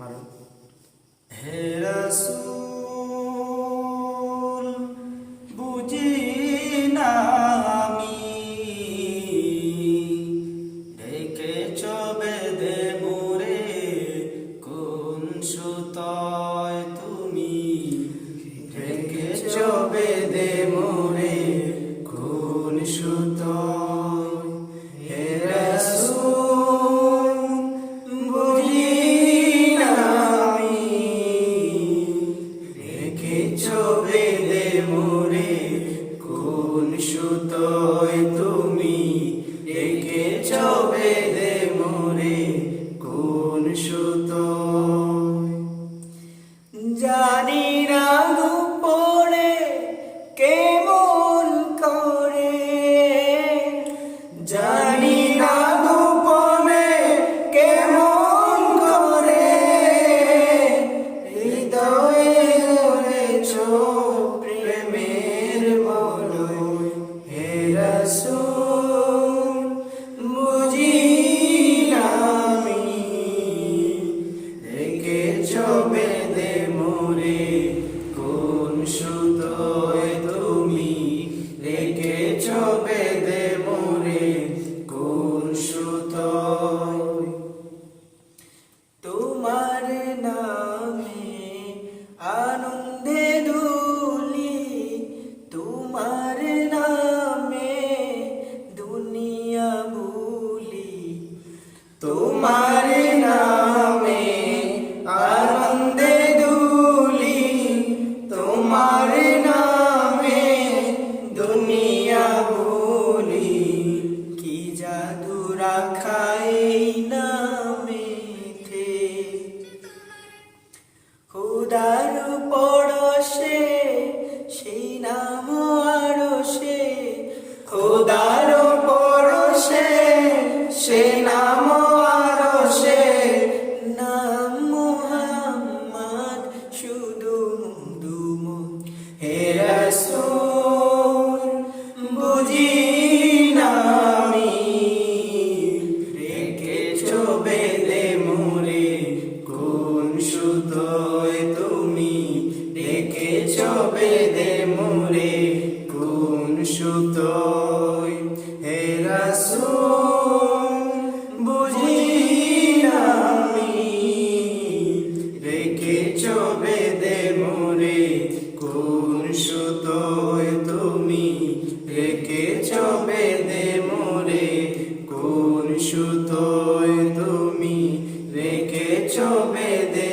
হে রাসূল বুঝি না আমি ডেকেছ বেদে মোরে কোন সুতোয় তুমি ডেকেছ বেদে মোরে কোন সুতোয় হে রাসূল বুঝি না আমি ডেকেছ বেদে মোরে কোন সুতোয় তুমি ডেকেছ বেদে মোরে কোন সুতোয় জানি না গোপনে কেমন করে জানি না গোপনে কেমন করে হৃদয়ে ধরেছ প্রেমের বলয় হে রাসূল বুঝি না আমি ডেকেছ বেদে মোরে কোন সুতোয় তুমি ডেকেছ বেদে মোরে কোন সুতোয় তোমার নামে আনন্দে দুলি তোমার নামে দুনিয়া ভুলি তোমার নামে আনন্দে দুলি তোমার নামে দুনিয়া ভুলি কি জাদু রাখাই নামেতে খুদার পরশে সেই নাম আরশে খুদার পরশে সেই নাম আরশে নাম মুহাম্মদ শুধু মধুম হে রাসূল বুঝি না আমি ডেকেছ বেদে মোরে কোন সুতোয় তুমি ডেকেছ বেদে মোরে কোন সুতোয় হে রাসূল বুঝি না আমি ডেকেছ বেদে মোরে কোন সুতোয় তুমি ডেকেছ বেদে মোরে কোন সুতোয় তুমি রেখেছ বেদে